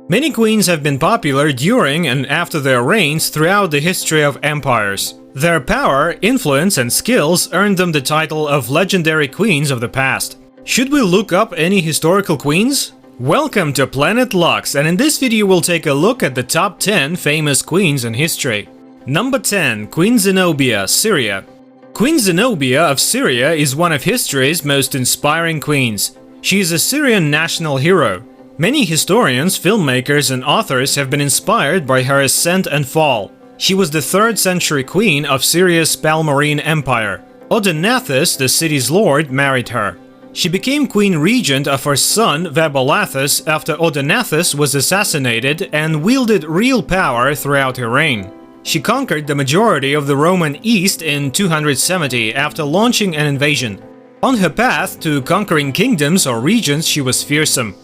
Many queens have been popular during and after their reigns throughout the history of empires. Their power, influence, and skills earned them the title of legendary queens of the past. Should we look up any historical queens? Welcome to Planet Lux, and in this video we'll take a look at the top 10 famous queens in history. Number 10. Queen Zenobia, Syria. Queen Zenobia of Syria is one of history's most inspiring queens. She is a Syrian national hero. Many historians, filmmakers, and authors have been inspired by her ascent and fall. She was the 3rd century queen of Syria's Palmyrene Empire. Odenathus, the city's lord, married her. She became queen regent of her son Vabalathus after Odenathus was assassinated and wielded real power throughout her reign. She conquered the majority of the Roman East in 270 after launching an invasion. On her path to conquering kingdoms or regions, she was fearsome.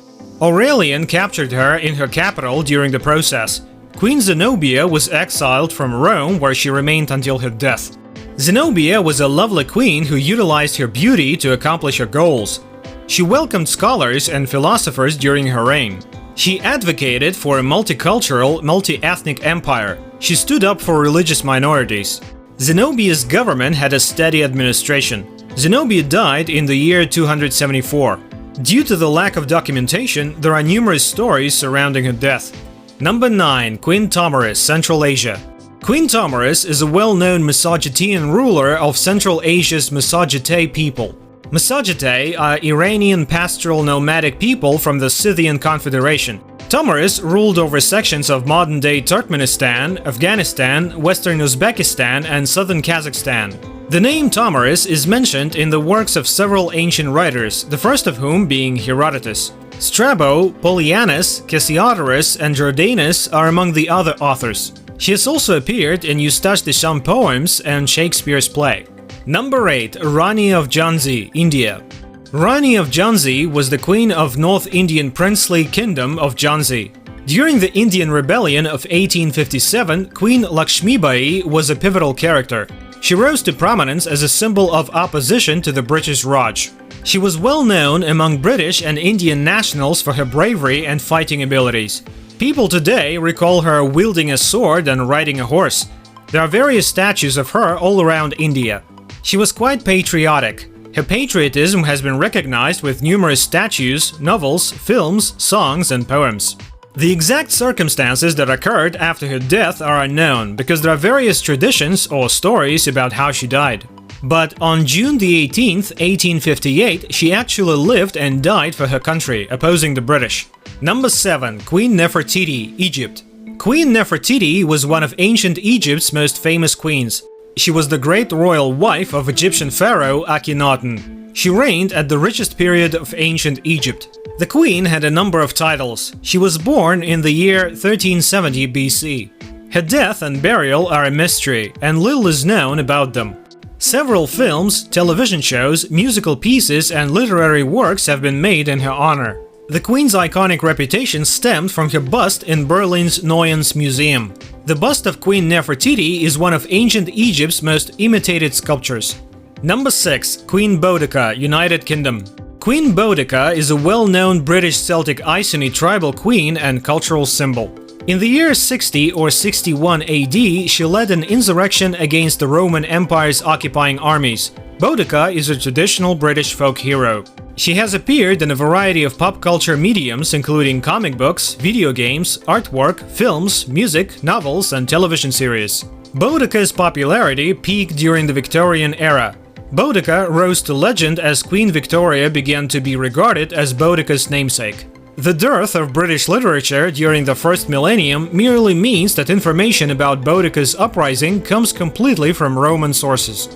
Aurelian captured her in her capital during the process. Queen Zenobia was exiled from Rome, where she remained until her death. Zenobia was a lovely queen who utilized her beauty to accomplish her goals. She welcomed scholars and philosophers during her reign. She advocated for a multicultural, multi-ethnic empire. She stood up for religious minorities. Zenobia's government had a steady administration. Zenobia died in the year 274. Due to the lack of documentation, there are numerous stories surrounding her death. Number 9. Queen Tomyris, Central Asia. Queen Tomyris is a well-known Massagetean ruler of Central Asia's Massagete people. Massagete are Iranian pastoral nomadic people from the Scythian Confederation. Tomyris ruled over sections of modern-day Turkmenistan, Afghanistan, western Uzbekistan, and southern Kazakhstan. The name Tomyris is mentioned in the works of several ancient writers, the first of whom being Herodotus. Strabo, Polyaenus, Cassiodorus, and Jordanus are among the other authors. She has also appeared in Eustache Deschamps' poems and Shakespeare's play. Number 8. Rani of Jhansi, India. Rani of Jhansi was the queen of North Indian princely kingdom of Jhansi. During the Indian Rebellion of 1857, Queen Lakshmibayi was a pivotal character. She rose to prominence as a symbol of opposition to the British Raj. She was well known among British and Indian nationals for her bravery and fighting abilities. People today recall her wielding a sword and riding a horse. There are various statues of her all around India. She was quite patriotic. Her patriotism has been recognized with numerous statues, novels, films, songs, and poems. The exact circumstances that occurred after her death are unknown, because there are various traditions or stories about how she died. But on June the 18th, 1858, she actually lived and died for her country, opposing the British. Number 7. Queen Nefertiti, Egypt. Queen Nefertiti was one of ancient Egypt's most famous queens. She was the great royal wife of Egyptian pharaoh Akhenaten. She reigned at the richest period of ancient Egypt. The queen had a number of titles. She was born in the year 1370 BC. Her death and burial are a mystery, and little is known about them. Several films, television shows, musical pieces, and literary works have been made in her honor. The queen's iconic reputation stemmed from her bust in Berlin's Neues Museum. The bust of Queen Nefertiti is one of ancient Egypt's most imitated sculptures. Number 6. Queen Boudica, United Kingdom. Queen Boudica is a well-known British Celtic Iceni tribal queen and cultural symbol. In the year 60 or 61 AD, she led an insurrection against the Roman Empire's occupying armies. Boudica is a traditional British folk hero. She has appeared in a variety of pop culture mediums, including comic books, video games, artwork, films, music, novels, and television series. Boudica's popularity peaked during the Victorian era. Boudica rose to legend as Queen Victoria began to be regarded as Boudica's namesake. The dearth of British literature during the first millennium merely means that information about Boudica's uprising comes completely from Roman sources.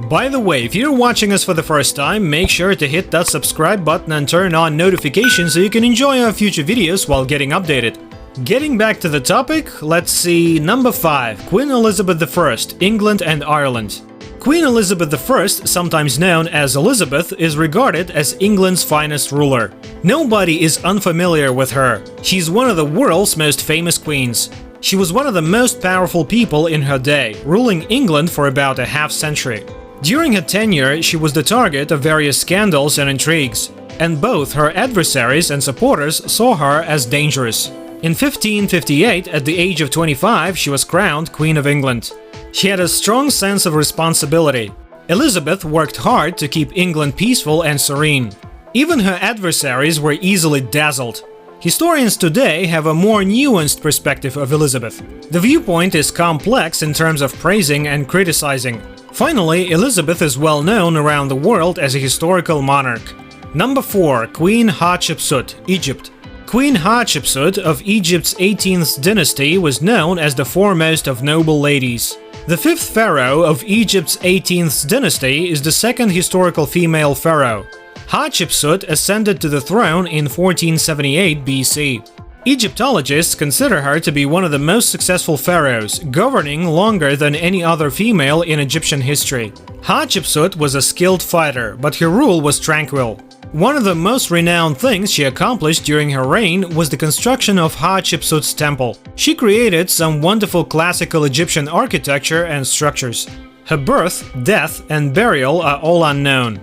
By the way, if you're watching us for the first time, make sure to hit that subscribe button and turn on notifications so you can enjoy our future videos while getting updated. Getting back to the topic, let's see. Number 5. Queen Elizabeth I, England and Ireland. Queen Elizabeth I, sometimes known as Elizabeth, is regarded as England's finest ruler. Nobody is unfamiliar with her. She's one of the world's most famous queens. She was one of the most powerful people in her day, ruling England for about a half-century. During her tenure, she was the target of various scandals and intrigues, and both her adversaries and supporters saw her as dangerous. In 1558, at the age of 25, she was crowned Queen of England. She had a strong sense of responsibility. Elizabeth worked hard to keep England peaceful and serene. Even her adversaries were easily dazzled. Historians today have a more nuanced perspective of Elizabeth. The viewpoint is complex in terms of praising and criticizing. Finally, Elizabeth is well known around the world as a historical monarch. Number 4. Queen Hatshepsut, Egypt. Queen Hatshepsut of Egypt's 18th dynasty was known as the foremost of noble ladies. The fifth pharaoh of Egypt's 18th dynasty is the second historical female pharaoh. Hatshepsut ascended to the throne in 1478 BC. Egyptologists consider her to be one of the most successful pharaohs, governing longer than any other female in Egyptian history. Hatshepsut was a skilled fighter, but her rule was tranquil. One of the most renowned things she accomplished during her reign was the construction of Hatshepsut's temple. She created some wonderful classical Egyptian architecture and structures. Her birth, death, and burial are all unknown.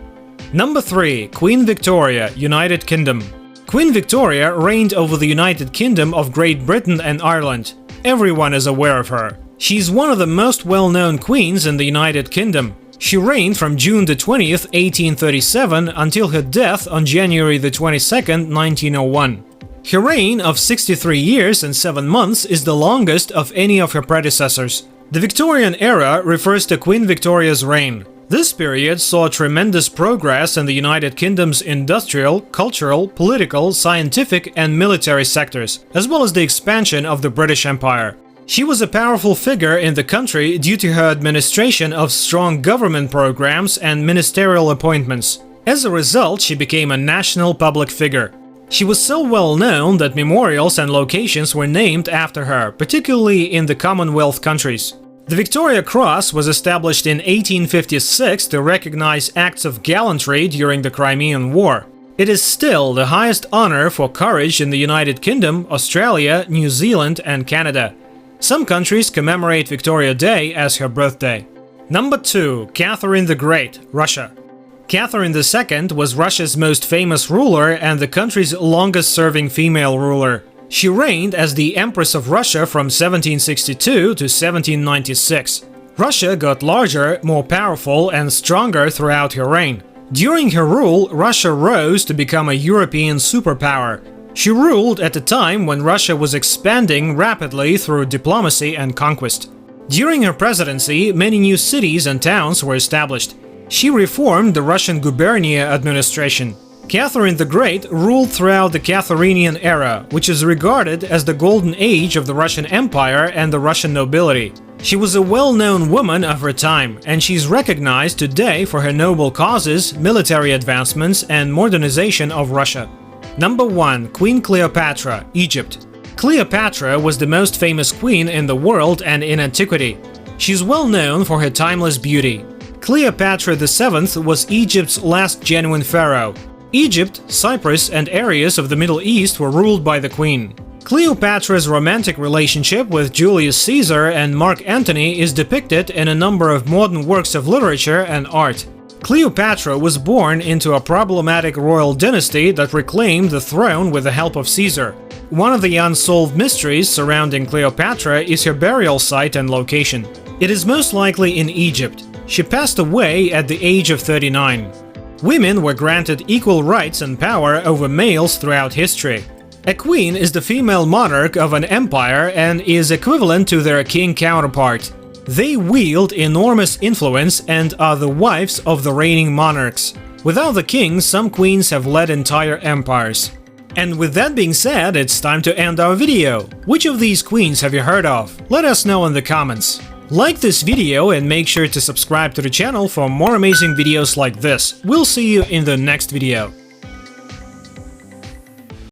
Number 3. Queen Victoria, United Kingdom. Queen Victoria reigned over the United Kingdom of Great Britain and Ireland. Everyone is aware of her. She's one of the most well-known queens in the United Kingdom. She reigned from June the 20th, 1837 until her death on January the 22nd, 1901. Her reign of 63 years and 7 months is the longest of any of her predecessors. The Victorian era refers to Queen Victoria's reign. This period saw tremendous progress in the United Kingdom's industrial, cultural, political, scientific, and military sectors, as well as the expansion of the British Empire. She was a powerful figure in the country due to her administration of strong government programs and ministerial appointments. As a result, she became a national public figure. She was so well known that memorials and locations were named after her, particularly in the Commonwealth countries. The Victoria Cross was established in 1856 to recognize acts of gallantry during the Crimean War. It is still the highest honor for courage in the United Kingdom, Australia, New Zealand, and Canada. Some countries commemorate Victoria Day as her birthday. Number 2. Catherine the Great, Russia. Catherine II was Russia's most famous ruler and the country's longest-serving female ruler. She reigned as the Empress of Russia from 1762 to 1796. Russia got larger, more powerful, and stronger throughout her reign. During her rule, Russia rose to become a European superpower. She ruled at a time when Russia was expanding rapidly through diplomacy and conquest. During her presidency, many new cities and towns were established. She reformed the Russian gubernia administration. Catherine the Great ruled throughout the Catherinian era, which is regarded as the golden age of the Russian Empire and the Russian nobility. She was a well-known woman of her time, and she's recognized today for her noble causes, military advancements, and modernization of Russia. Number 1. Queen Cleopatra, Egypt. Cleopatra was the most famous queen in the world and in antiquity. She's well known for her timeless beauty. Cleopatra VII was Egypt's last genuine pharaoh. Egypt, Cyprus, and areas of the Middle East were ruled by the queen. Cleopatra's romantic relationship with Julius Caesar and Mark Antony is depicted in a number of modern works of literature and art. Cleopatra was born into a problematic royal dynasty that reclaimed the throne with the help of Caesar. One of the unsolved mysteries surrounding Cleopatra is her burial site and location. It is most likely in Egypt. She passed away at the age of 39. Women were granted equal rights and power over males throughout history. A queen is the female monarch of an empire and is equivalent to their king counterpart. They wield enormous influence and are the wives of the reigning monarchs. Without the king, some queens have led entire empires. And with that being said, it's time to end our video. Which of these queens have you heard of? Let us know in the comments. Like this video and make sure to subscribe to the channel for more amazing videos like this. We'll see you in the next video.